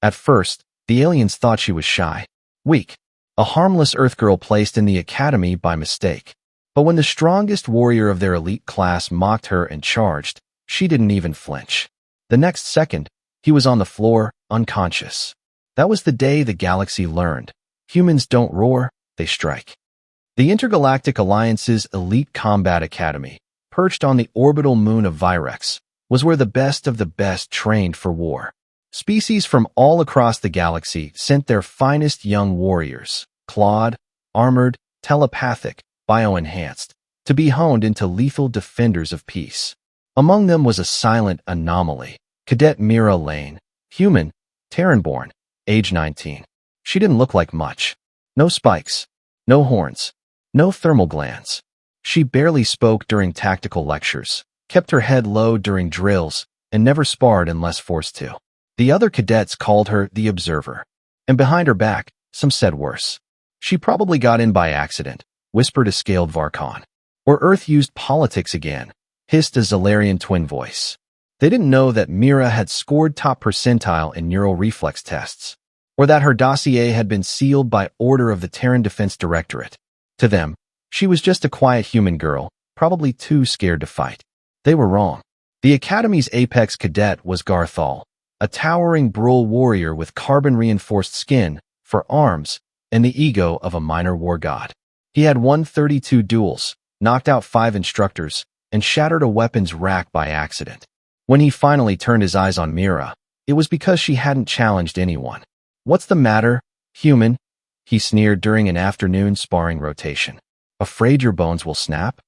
At first, the aliens thought she was shy, weak, a harmless Earth girl placed in the academy by mistake. But when the strongest warrior of their elite class mocked her and charged, she didn't even flinch. The next second, he was on the floor, unconscious. That was the day the galaxy learned. Humans don't roar, they strike. The Intergalactic Alliance's elite combat academy, perched on the orbital moon of Virex, was where the best of the best trained for war. Species from all across the galaxy sent their finest young warriors, clawed, armored, telepathic, bio-enhanced, to be honed into lethal defenders of peace. Among them was a silent anomaly, Cadet Mira Lane, human, Terran-born, age 19. She didn't look like much. No spikes, no horns, no thermal glands. She barely spoke during tactical lectures, kept her head low during drills, and never sparred unless forced to. The other cadets called her the Observer, and behind her back, some said worse. She probably got in by accident, whispered a scaled Varkon. Or Earth used politics again, hissed a Zalarian twin voice. They didn't know that Mira had scored top percentile in neural reflex tests, or that her dossier had been sealed by order of the Terran Defense Directorate. To them, she was just a quiet human girl, probably too scared to fight. They were wrong. The Academy's apex cadet was Garthal, a towering Brule warrior with carbon-reinforced skin for arms and the ego of a minor war god. He had won 32 duels, knocked out 5 instructors, and shattered a weapons rack by accident. When he finally turned his eyes on Mira, it was because she hadn't challenged anyone. "What's the matter, human?" he sneered during an afternoon sparring rotation. "Afraid your bones will snap?"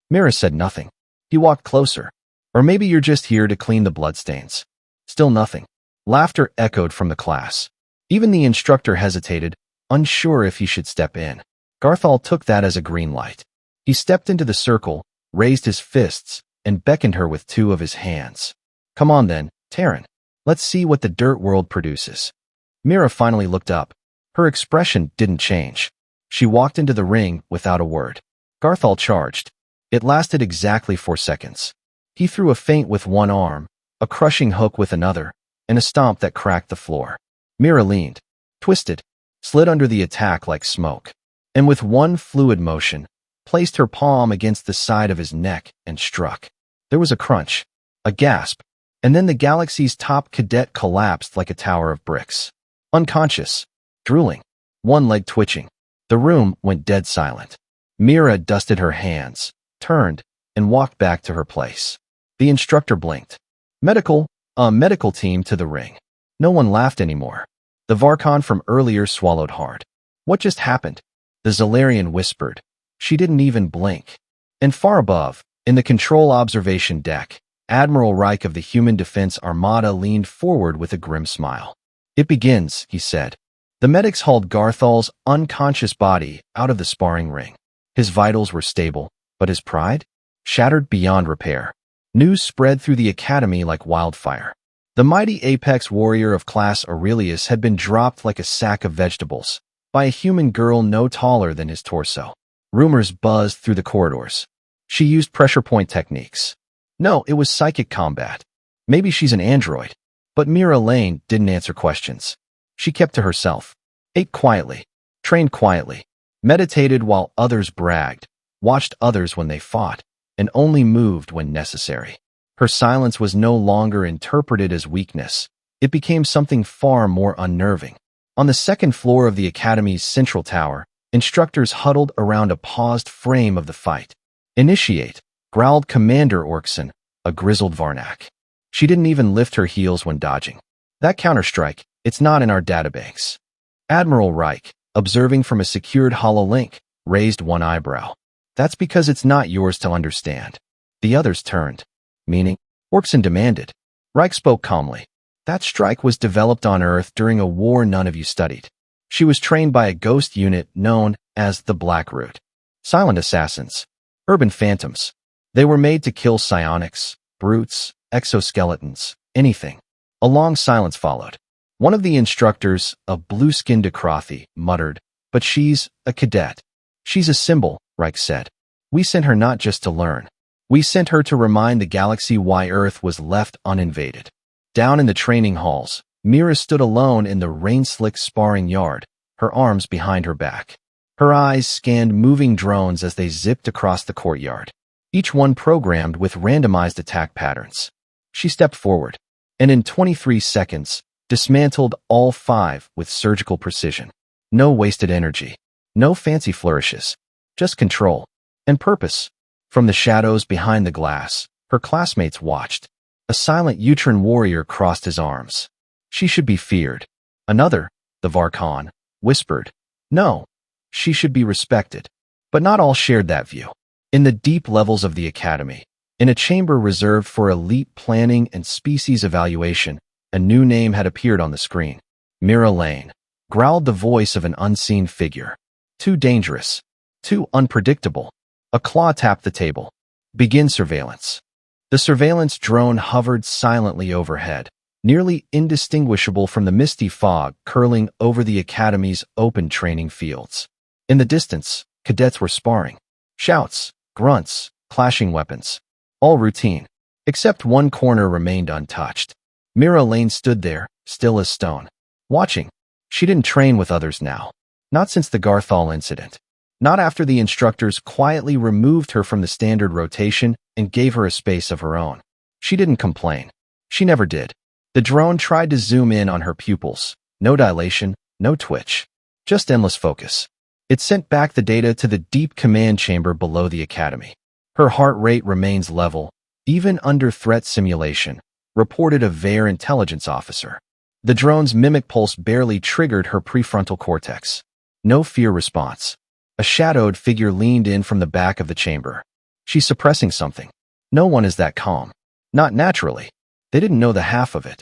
Mira said nothing. He walked closer. "Or maybe you're just here to clean the bloodstains." Still nothing. Laughter echoed from the class. Even the instructor hesitated, unsure if he should step in. Garthal took that as a green light. He stepped into the circle, raised his fists, and beckoned her with 2 of his hands. "Come on then, Terran. Let's see what the dirt world produces." Mira finally looked up. Her expression didn't change. She walked into the ring without a word. Garthal charged. It lasted exactly 4 seconds. He threw a feint with one arm, a crushing hook with another, and a stomp that cracked the floor. Mira leaned, twisted, slid under the attack like smoke, and with one fluid motion, placed her palm against the side of his neck and struck. There was a crunch, a gasp, and then the galaxy's top cadet collapsed like a tower of bricks. Unconscious, drooling, one leg twitching. The room went dead silent. Mira dusted her hands, turned, and walked back to her place. The instructor blinked. Medical team to the ring. No one laughed anymore. The Varkon from earlier swallowed hard. "What just happened?" the Zalarian whispered. She didn't even blink. And far above, in the control observation deck, Admiral Reich of the Human Defense Armada leaned forward with a grim smile. "It begins," he said. The medics hauled Garthal's unconscious body out of the sparring ring. His vitals were stable, but his pride? Shattered beyond repair. News spread through the academy like wildfire. The mighty apex warrior of class Aurelius had been dropped like a sack of vegetables by a human girl no taller than his torso. Rumors buzzed through the corridors. She used pressure point techniques. No, it was psychic combat. Maybe she's an android. But Mira Lane didn't answer questions. She kept to herself, ate quietly, trained quietly, meditated while others bragged, watched others when they fought, and only moved when necessary. Her silence was no longer interpreted as weakness. It became something far more unnerving. On the second floor of the Academy's central tower, instructors huddled around a paused frame of the fight. "Initiate," growled Commander Orkson, a grizzled Varnak. She didn't even lift her heels when dodging. "That counterstrike, it's not in our databanks." Admiral Reich, observing from a secured hololink, raised one eyebrow. "That's because it's not yours to understand." The others turned. "Meaning?" Orkson demanded. Reich spoke calmly. "That strike was developed on Earth during a war none of you studied. She was trained by a ghost unit known as the Black Root. Silent assassins. Urban phantoms. They were made to kill psionics, brutes, exoskeletons, anything." A long silence followed. One of the instructors, a blue-skinned Decrothy, muttered, "But she's a cadet." "She's a symbol," Reich said. "We sent her not just to learn. We sent her to remind the galaxy why Earth was left uninvaded." Down in the training halls, Mira stood alone in the rain-slick sparring yard, her arms behind her back. Her eyes scanned moving drones as they zipped across the courtyard, each one programmed with randomized attack patterns. She stepped forward, and in 23 seconds, dismantled all 5 with surgical precision. No wasted energy, no fancy flourishes, just control and purpose. From the shadows behind the glass, her classmates watched. A silent Utran warrior crossed his arms. She should be feared. Another, the Varkhan, whispered. No, she should be respected. But not all shared that view. In the deep levels of the academy, in a chamber reserved for elite planning and species evaluation, a new name had appeared on the screen. Mira Lane, growled the voice of an unseen figure. Too dangerous. Too unpredictable. A claw tapped the table. Begin surveillance. The surveillance drone hovered silently overhead, nearly indistinguishable from the misty fog curling over the academy's open training fields. In the distance, cadets were sparring. Shouts, grunts, clashing weapons. All routine. Except one corner remained untouched. Mira Lane stood there, still as stone. Watching. She didn't train with others now. Not since the Garthal incident. Not after the instructors quietly removed her from the standard rotation and gave her a space of her own. She didn't complain. She never did. The drone tried to zoom in on her pupils. No dilation, no twitch. Just endless focus. It sent back the data to the deep command chamber below the academy. Her heart rate remains level, even under threat simulation, reported a Vair intelligence officer. The drone's mimic pulse barely triggered her prefrontal cortex. No fear response. A shadowed figure leaned in from the back of the chamber. She's suppressing something. No one is that calm. Not naturally. They didn't know the half of it.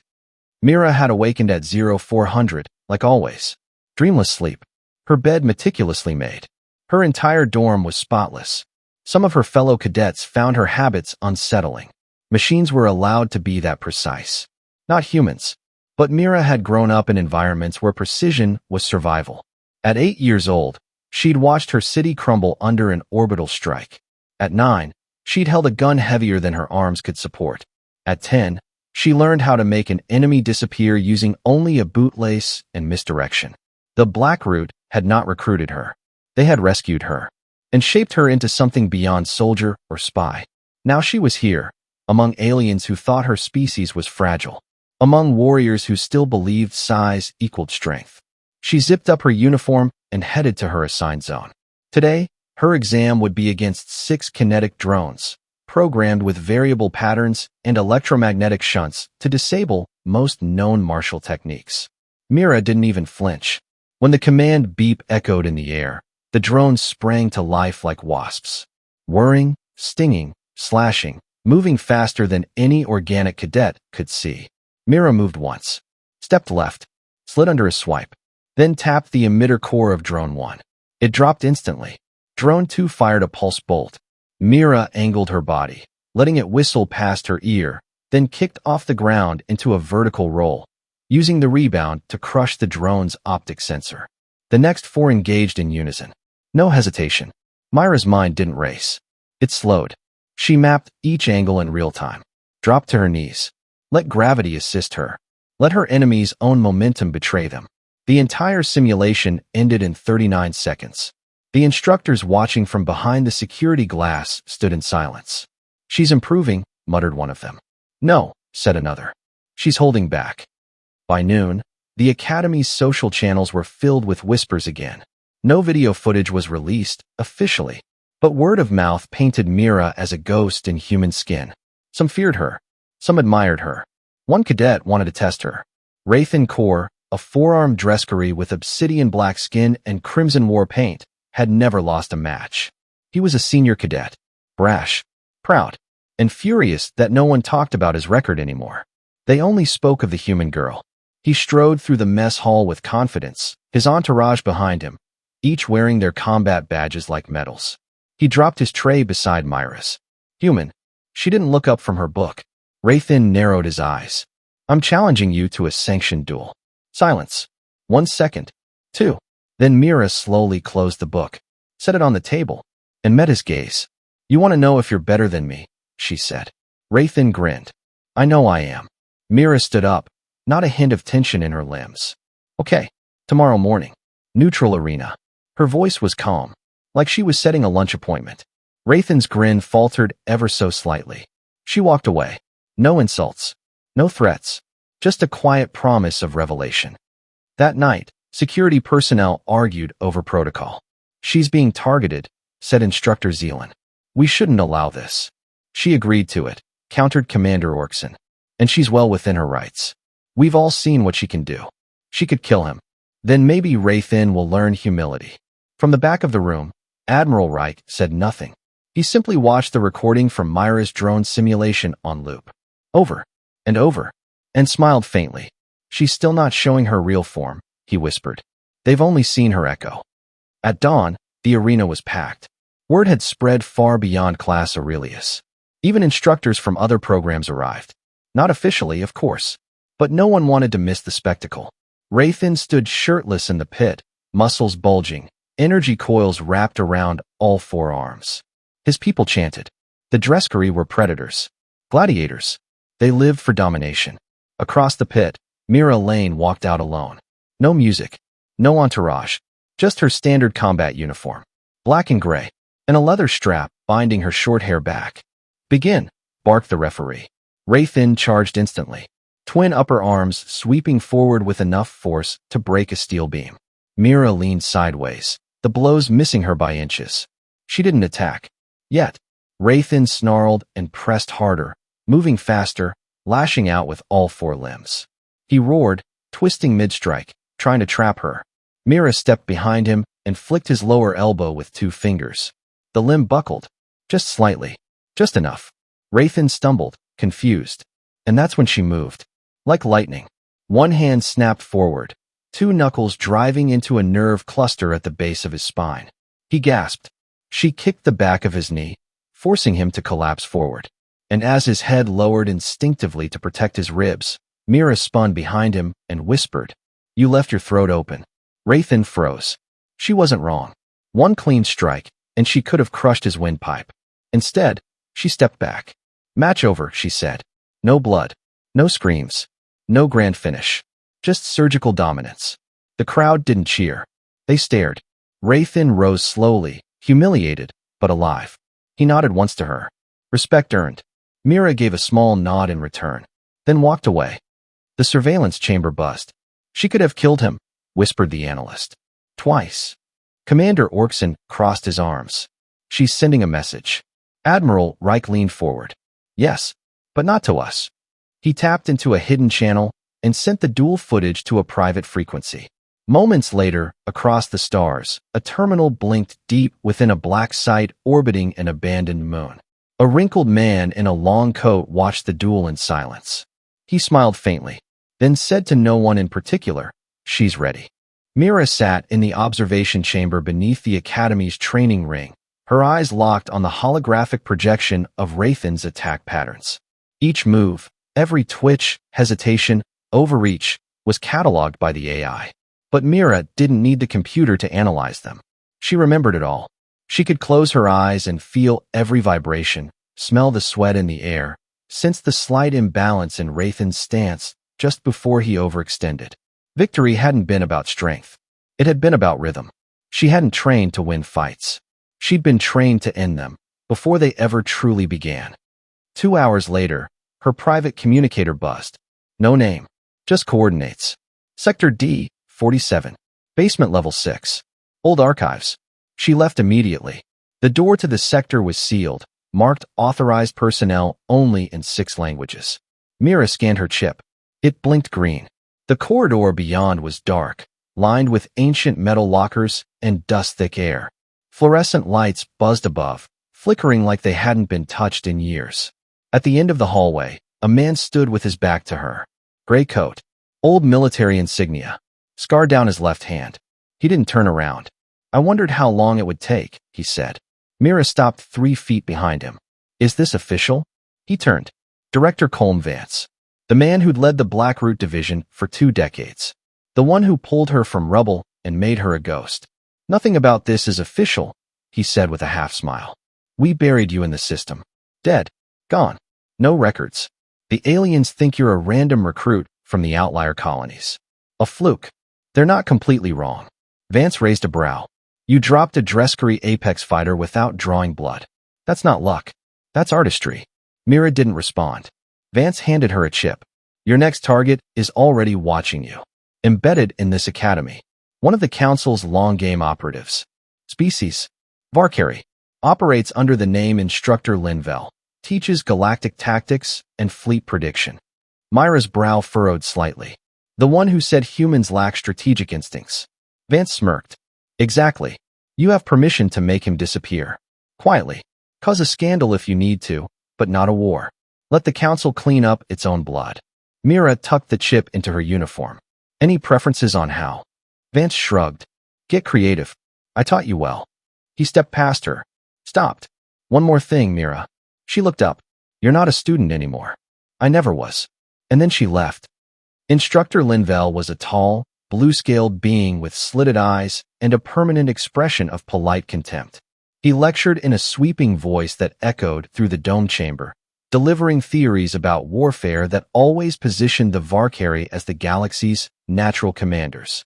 Mira had awakened at 0400, like always. Dreamless sleep. Her bed meticulously made. Her entire dorm was spotless. Some of her fellow cadets found her habits unsettling. Machines were allowed to be that precise. Not humans. But Mira had grown up in environments where precision was survival. At 8 years old, she'd watched her city crumble under an orbital strike. At 9, she'd held a gun heavier than her arms could support. At 10, she learned how to make an enemy disappear using only a bootlace and misdirection. The Black Root had not recruited her. They had rescued her and shaped her into something beyond soldier or spy. Now she was here, among aliens who thought her species was fragile, among warriors who still believed size equaled strength. She zipped up her uniform and headed to her assigned zone. Today, her exam would be against 6 kinetic drones, programmed with variable patterns and electromagnetic shunts to disable most known martial techniques. Mira didn't even flinch. When the command beep echoed in the air, the drones sprang to life like wasps. Whirring, stinging, slashing, moving faster than any organic cadet could see. Mira moved once, stepped left, slid under a swipe, then tapped the emitter core of Drone 1. It dropped instantly. Drone 2 fired a pulse bolt. Mira angled her body, letting it whistle past her ear, then kicked off the ground into a vertical roll, using the rebound to crush the drone's optic sensor. The next 4 engaged in unison. No hesitation. Mira's mind didn't race. It slowed. She mapped each angle in real time. Dropped to her knees. Let gravity assist her. Let her enemy's own momentum betray them. The entire simulation ended in 39 seconds. The instructors watching from behind the security glass stood in silence. She's improving, muttered one of them. No, said another. She's holding back. By noon, the Academy's social channels were filled with whispers again. No video footage was released, officially, but word of mouth painted Mira as a ghost in human skin. Some feared her. Some admired her. One cadet wanted to test her. Rathan Kaur, a 4-armed Dreskari with obsidian black skin and crimson war paint, had never lost a match. He was a senior cadet, brash, proud, and furious that no one talked about his record anymore. They only spoke of the human girl. He strode through the mess hall with confidence, his entourage behind him, each wearing their combat badges like medals. He dropped his tray beside Mira's. Human. She didn't look up from her book. Rathan narrowed his eyes. I'm challenging you to a sanctioned duel. Silence. 1 second. 2. Then Mira slowly closed the book, set it on the table, and met his gaze. You want to know if you're better than me, she said. Rathan grinned. I know I am. Mira stood up, not a hint of tension in her limbs. Okay, tomorrow morning. Neutral arena. Her voice was calm, like she was setting a lunch appointment. Rathan's grin faltered ever so slightly. She walked away. No insults. No threats. Just a quiet promise of revelation. That night, security personnel argued over protocol. She's being targeted, said Instructor Zealand. We shouldn't allow this. She agreed to it, countered Commander Orkson. And she's well within her rights. We've all seen what she can do. She could kill him. Then maybe Rathan will learn humility. From the back of the room, Admiral Reich said nothing. He simply watched the recording from Myra's drone simulation on loop. Over and over, and smiled faintly. She's still not showing her real form, he whispered. They've only seen her echo. At dawn, the arena was packed. Word had spread far beyond Class Aurelius. Even instructors from other programs arrived. Not officially, of course, but no one wanted to miss the spectacle. Rathan stood shirtless in the pit, muscles bulging, energy coils wrapped around all four arms. His people chanted. The Dreskari were predators. Gladiators. They lived for domination. Across the pit, Mira Lane walked out alone. No music. No entourage. Just her standard combat uniform. Black and gray. And a leather strap binding her short hair back. Begin, barked the referee. Rathan charged instantly. Twin upper arms sweeping forward with enough force to break a steel beam. Mira leaned sideways, the blows missing her by inches. She didn't attack. Yet. Rathan snarled and pressed harder, moving faster, lashing out with all four limbs. He roared, twisting mid-strike, trying to trap her. Mira stepped behind him and flicked his lower elbow with 2 fingers. The limb buckled. Just slightly. Just enough. Rathan stumbled, confused. And that's when she moved. Like lightning. One hand snapped forward, 2 knuckles driving into a nerve cluster at the base of his spine. He gasped. She kicked the back of his knee, forcing him to collapse forward. And as his head lowered instinctively to protect his ribs, Mira spun behind him and whispered, "You left your throat open." Rathan froze. She wasn't wrong. 1 clean strike, and she could have crushed his windpipe. Instead, she stepped back. "Match over," she said. No blood. No screams. No grand finish. Just surgical dominance. The crowd didn't cheer. They stared. Rathan rose slowly, humiliated, but alive. He nodded once to her. Respect earned. Mira gave a small nod in return, then walked away. The surveillance chamber buzzed. "She could have killed him," whispered the analyst. "Twice." Commander Orkson crossed his arms. "She's sending a message." Admiral Reich leaned forward. "Yes, but not to us." He tapped into a hidden channel and sent the dual footage to a private frequency. Moments later, across the stars, a terminal blinked deep within a black site orbiting an abandoned moon. A wrinkled man in a long coat watched the duel in silence. He smiled faintly, then said to no one in particular, "She's ready." Mira sat in the observation chamber beneath the Academy's training ring, her eyes locked on the holographic projection of Rathan's attack patterns. Each move, every twitch, hesitation, overreach, was cataloged by the AI. But Mira didn't need the computer to analyze them. She remembered it all. She could close her eyes and feel every vibration, smell the sweat in the air, sense the slight imbalance in Rathan's stance just before he overextended. Victory hadn't been about strength. It had been about rhythm. She hadn't trained to win fights. She'd been trained to end them, before they ever truly began. 2 hours later, her private communicator buzzed. No name. Just coordinates. Sector D, 47. Basement level 6. Old archives. She left immediately. The door to the sector was sealed, marked authorized personnel only in 6 languages. Mira scanned her chip. It blinked green. The corridor beyond was dark, lined with ancient metal lockers and dust-thick air. Fluorescent lights buzzed above, flickering like they hadn't been touched in years. At the end of the hallway, a man stood with his back to her. Gray coat. Old military insignia. Scar down his left hand. He didn't turn around. "I wondered how long it would take," he said. Mira stopped 3 feet behind him. "Is this official?" He turned. Director Colm Vance. The man who'd led the Black Root Division for 2 decades. The one who pulled her from rubble and made her a ghost. "Nothing about this is official," he said with a half-smile. "We buried you in the system. Dead. Gone. No records. The aliens think you're a random recruit from the outlier colonies. A fluke. They're not completely wrong. Vance raised a brow. You dropped a Dreskery Apex fighter without drawing blood. That's not luck. That's artistry. Mira didn't respond. Vance handed her a chip. Your next target is already watching you. Embedded in this academy. One of the Council's long-game operatives. Species. Varkari. Operates under the name Instructor Linvel. Teaches galactic tactics and fleet prediction. Myra's brow furrowed slightly. The one who said humans lack strategic instincts. Vance smirked. Exactly. You have permission to make him disappear. Quietly. Cause a scandal if you need to, but not a war. Let the Council clean up its own blood. Mira tucked the chip into her uniform. Any preferences on how? Vance shrugged. Get creative. I taught you well. He stepped past her. Stopped. One more thing, Mira. She looked up. You're not a student anymore. I never was. And then she left. Instructor Linvel was a tall, blue-scaled being with slitted eyes and a permanent expression of polite contempt. He lectured in a sweeping voice that echoed through the dome chamber, delivering theories about warfare that always positioned the Varkari as the galaxy's natural commanders.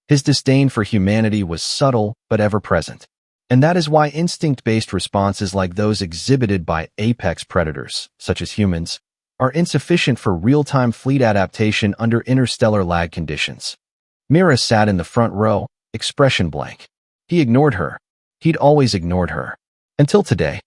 His disdain for humanity was subtle but ever-present. And that is why instinct-based responses like those exhibited by apex predators, such as humans, are insufficient for real-time fleet adaptation under interstellar lag conditions. Mira sat in the front row, expression blank. He ignored her. He'd always ignored her. Until today.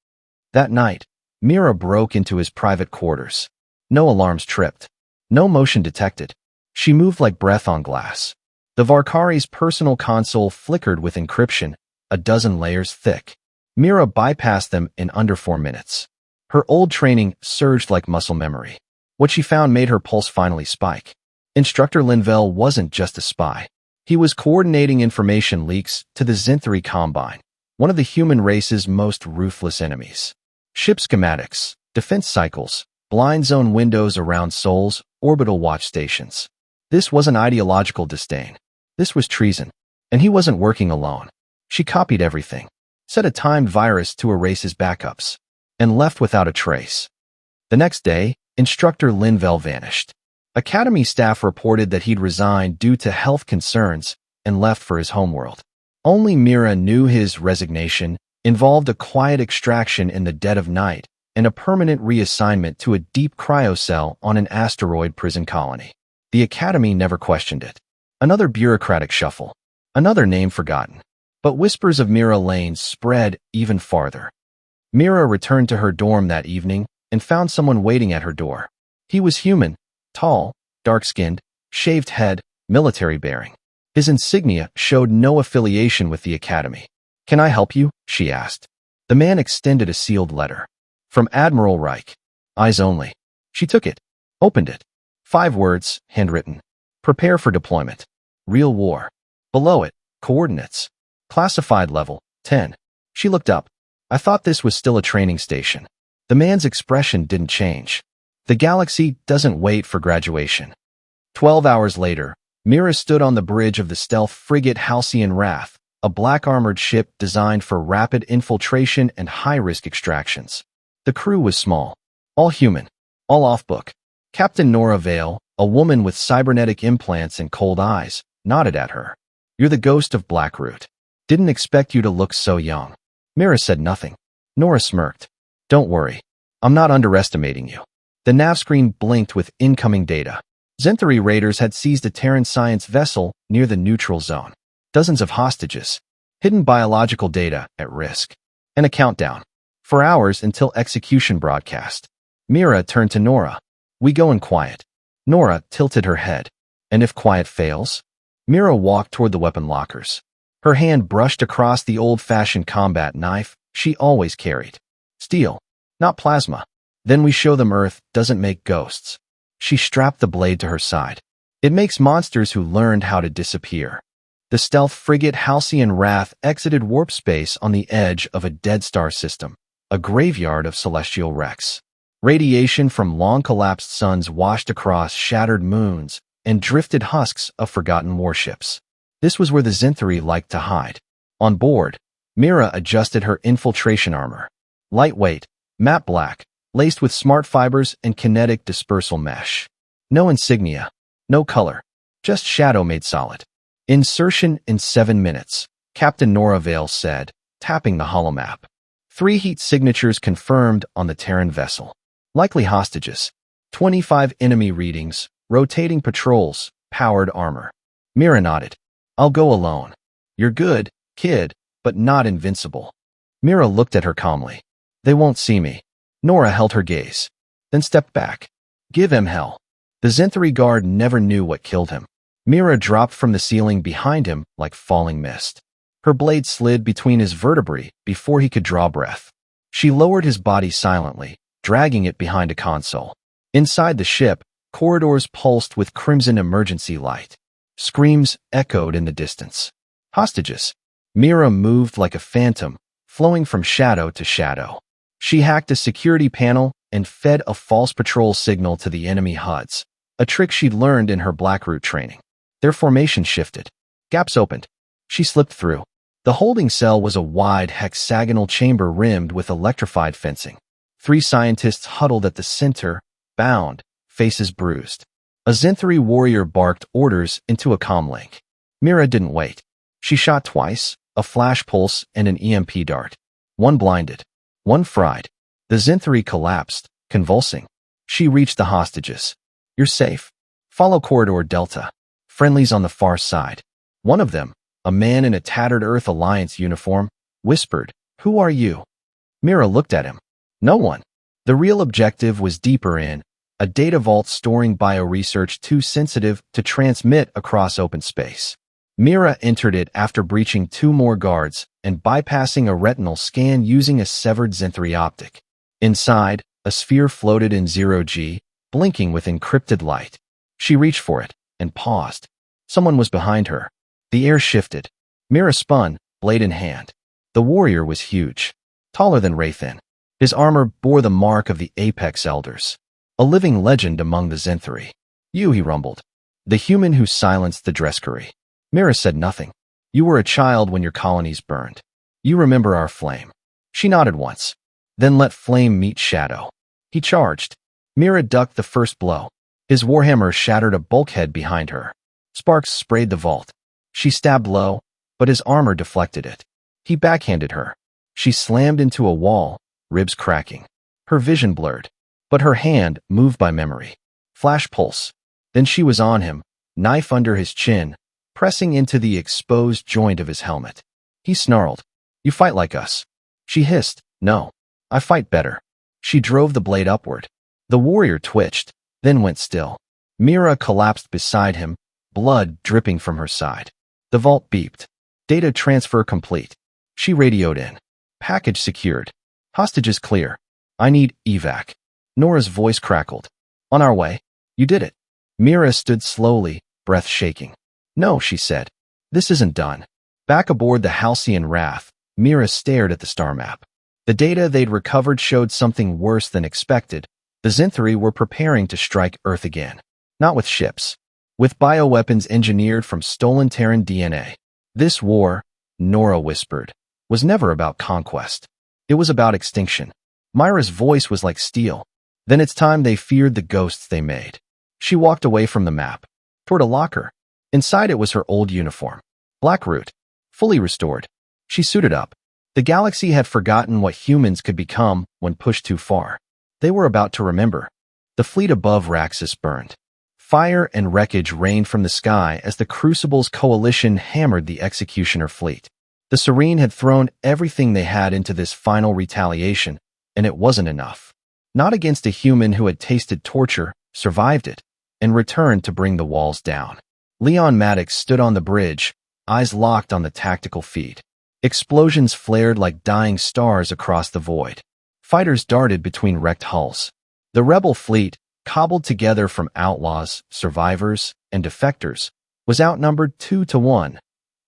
That night, Mira broke into his private quarters. No alarms tripped. No motion detected. She moved like breath on glass. The Varkari's personal console flickered with encryption, a dozen layers thick. Mira bypassed them in under 4 minutes. Her old training surged like muscle memory. What she found made her pulse finally spike. Instructor Linvel wasn't just a spy. He was coordinating information leaks to the Zinthri Combine, one of the human race's most ruthless enemies. Ship schematics, defense cycles, blind zone windows around Sol's orbital watch stations. This wasn't ideological disdain. This was treason. And he wasn't working alone. She copied everything, set a timed virus to erase his backups, and left without a trace. The next day, Instructor Linvel vanished. Academy staff reported that he'd resigned due to health concerns and left for his homeworld. Only Mira knew his resignation involved a quiet extraction in the dead of night and a permanent reassignment to a deep cryocell on an asteroid prison colony. The Academy never questioned it. Another bureaucratic shuffle. Another name forgotten. But whispers of Mira Lane spread even farther. Mira returned to her dorm that evening and found someone waiting at her door. He was human, tall, dark-skinned, shaved head, military-bearing. His insignia showed no affiliation with the Academy. Can I help you? She asked. The man extended a sealed letter. From Admiral Reich. Eyes only. She took it. Opened it. 5 words, handwritten. Prepare for deployment. Real war. Below it, coordinates. Classified level, 10. She looked up. I thought this was still a training station. The man's expression didn't change. The galaxy doesn't wait for graduation. 12 hours later, Mira stood on the bridge of the stealth frigate Halcyon Wrath, a black-armored ship designed for rapid infiltration and high-risk extractions. The crew was small. All human. All off-book. Captain Nora Vale, a woman with cybernetic implants and cold eyes, nodded at her. You're the ghost of Blackroot. Didn't expect you to look so young. Mira said nothing. Nora smirked. Don't worry. I'm not underestimating you. The nav screen blinked with incoming data. Zinthri raiders had seized a Terran science vessel near the neutral zone. Dozens of hostages. Hidden biological data at risk. And a countdown. 4 hours until execution broadcast. Mira turned to Nora. We go in quiet. Nora tilted her head. And if quiet fails? Mira walked toward the weapon lockers. Her hand brushed across the old-fashioned combat knife she always carried. Steel, not plasma. Then we show them Earth doesn't make ghosts. She strapped the blade to her side. It makes monsters who learned how to disappear. The stealth frigate Halcyon Wrath exited warp space on the edge of a dead star system, a graveyard of celestial wrecks. Radiation from long-collapsed suns washed across shattered moons and drifted husks of forgotten warships. This was where the Zinthri liked to hide. On board, Mira adjusted her infiltration armor. Lightweight, matte black, laced with smart fibers and kinetic dispersal mesh. No insignia, No color. Just shadow made solid. Insertion in 7 minutes, Captain Nora Vale said, tapping the holomap. 3 heat signatures confirmed on the Terran vessel. Likely hostages. 25 enemy readings, rotating patrols, powered armor. Mira nodded. I'll go alone. You're good, kid, but not invincible. Mira looked at her calmly. They won't see me. Nora held her gaze, then stepped back. Give him hell. The Zenthari guard never knew what killed him. Mira dropped from the ceiling behind him like falling mist. Her blade slid between his vertebrae before he could draw breath. She lowered his body silently, dragging it behind a console. Inside the ship, corridors pulsed with crimson emergency light. Screams echoed in the distance. Hostages. Mira moved like a phantom, flowing from shadow to shadow. She hacked a security panel and fed a false patrol signal to the enemy HUDs, a trick she'd learned in her Blackroot training. Their formation shifted. Gaps opened. She slipped through. The holding cell was a wide hexagonal chamber rimmed with electrified fencing. 3 scientists huddled at the center, bound, faces bruised. A Zenthari warrior barked orders into a comlink. Mira didn't wait. She shot twice, a flash pulse and an EMP dart. One blinded. One fried. The Zenthari collapsed, convulsing. She reached the hostages. You're safe. Follow Corridor Delta. Friendlies on the far side. One of them, a man in a tattered Earth Alliance uniform, whispered, Who are you? Mira looked at him. No one. The real objective was deeper in, a data vault storing bioresearch too sensitive to transmit across open space. Mira entered it after breaching 2 more guards and bypassing a retinal scan using a severed Zenthari optic. Inside, a sphere floated in 0G, blinking with encrypted light. She reached for it and paused. Someone was behind her. The air shifted. Mira spun, blade in hand. The warrior was huge, taller than Rathan. His armor bore the mark of the Apex Elders, a living legend among the Zenthari. You, he rumbled. The human who silenced the Dreskari. Mira said nothing. You were a child when your colonies burned. You remember our flame. She nodded once, then let flame meet shadow. He charged. Mira ducked the first blow. His warhammer shattered a bulkhead behind her. Sparks sprayed the vault. She stabbed low, but his armor deflected it. He backhanded her. She slammed into a wall, ribs cracking. Her vision blurred, but her hand moved by memory. Flash pulse. Then she was on him, knife under his chin, pressing into the exposed joint of his helmet. He snarled. You fight like us. She hissed. No, I fight better. She drove the blade upward. The warrior twitched, then went still. Mira collapsed beside him, blood dripping from her side. The vault beeped. Data transfer complete. She radioed in. Package secured. Hostages clear. I need evac. Nora's voice crackled. On our way. You did it. Mira stood slowly, breath shaking. No, she said. This isn't done. Back aboard the Halcyon Wrath, Mira stared at the star map. The data they'd recovered showed something worse than expected. The Zenthari were preparing to strike Earth again. Not with ships. With bioweapons engineered from stolen Terran DNA. This war, Nora whispered, was never about conquest. It was about extinction. Myra's voice was like steel. Then it's time they feared the ghosts they made. She walked away from the map, toward a locker. Inside it was her old uniform. Blackroot, fully restored. She suited up. The galaxy had forgotten what humans could become when pushed too far. They were about to remember. The fleet above Raxus burned. Fire and wreckage rained from the sky as the Crucible's coalition hammered the Executioner fleet. The Serene had thrown everything they had into this final retaliation, and it wasn't enough. Not against a human who had tasted torture, survived it, and returned to bring the walls down. Leon Maddox stood on the bridge, eyes locked on the tactical feed. Explosions flared like dying stars across the void. Fighters darted between wrecked hulls. The rebel fleet, cobbled together from outlaws, survivors, and defectors, was outnumbered 2-1,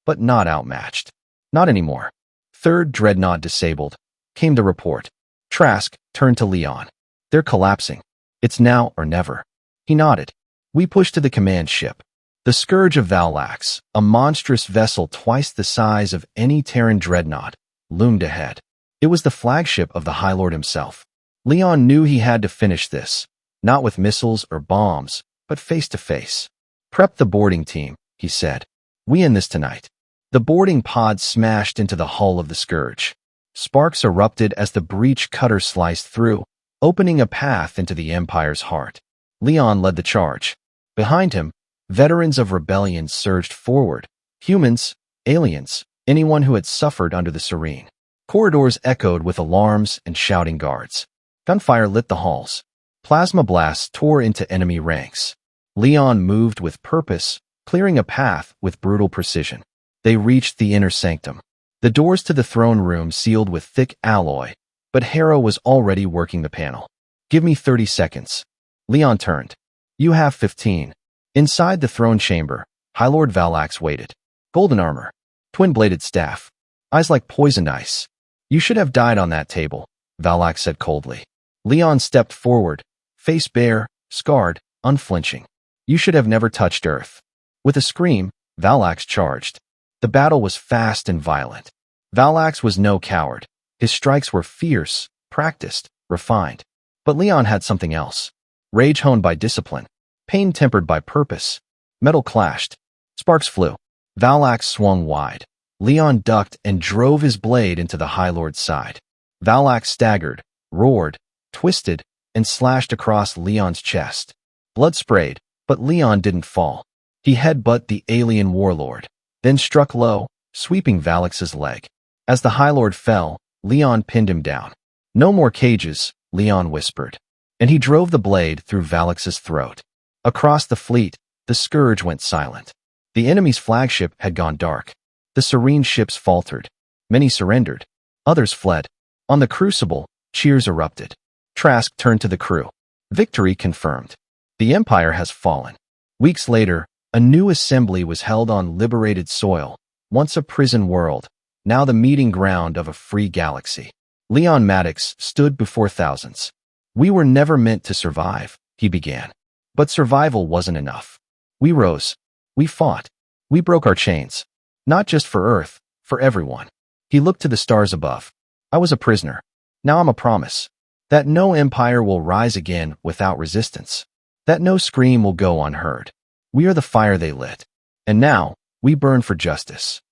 but not outmatched. Not anymore. Third dreadnought disabled, came the report. Trask turned to Leon. They're collapsing. It's now or never. He nodded. We pushed to the command ship. The Scourge of Valax, a monstrous vessel twice the size of any Terran dreadnought, loomed ahead. It was the flagship of the High Lord himself. Leon knew he had to finish this, not with missiles or bombs, but face to face. Prep the boarding team, he said. We in this tonight. The boarding pod smashed into the hull of the Scourge. Sparks erupted as the breech cutter sliced through, opening a path into the Empire's heart. Leon led the charge. Behind him, veterans of rebellion surged forward. Humans, aliens, anyone who had suffered under the Serene. Corridors echoed with alarms and shouting guards. Gunfire lit the halls. Plasma blasts tore into enemy ranks. Leon moved with purpose, clearing a path with brutal precision. They reached the inner sanctum. The doors to the throne room sealed with thick alloy, but Harrow was already working the panel. Give me 30 seconds. Leon turned. You have 15. Inside the throne chamber, High Lord Valax waited. Golden armor. Twin-bladed staff. Eyes like poisoned ice. You should have died on that table, Valax said coldly. Leon stepped forward, face bare, scarred, unflinching. You should have never touched Earth. With a scream, Valax charged. The battle was fast and violent. Valax was no coward. His strikes were fierce, practiced, refined. But Leon had something else. Rage honed by discipline. Pain tempered by purpose. Metal clashed. Sparks flew. Valax swung wide. Leon ducked and drove his blade into the High Lord's side. Valax staggered, roared, twisted, and slashed across Leon's chest. Blood sprayed, but Leon didn't fall. He headbutted the alien warlord, then struck low, sweeping Valax's leg. As the High Lord fell, Leon pinned him down. No more cages, Leon whispered. And he drove the blade through Valax's throat. Across the fleet, the Scourge went silent. The enemy's flagship had gone dark. The Serene ships faltered. Many surrendered. Others fled. On the Crucible, cheers erupted. Trask turned to the crew. Victory confirmed. The Empire has fallen. Weeks later, a new assembly was held on liberated soil, once a prison world, now the meeting ground of a free galaxy. Leon Maddox stood before thousands. We were never meant to survive, he began. But survival wasn't enough. We rose. We fought. We broke our chains. Not just for Earth, for everyone. He looked to the stars above. I was a prisoner. Now I'm a promise. That no empire will rise again without resistance. That no scream will go unheard. We are the fire they lit. And now, we burn for justice.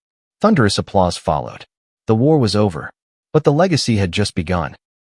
Thunderous applause followed. The war was over. But the legacy had just begun.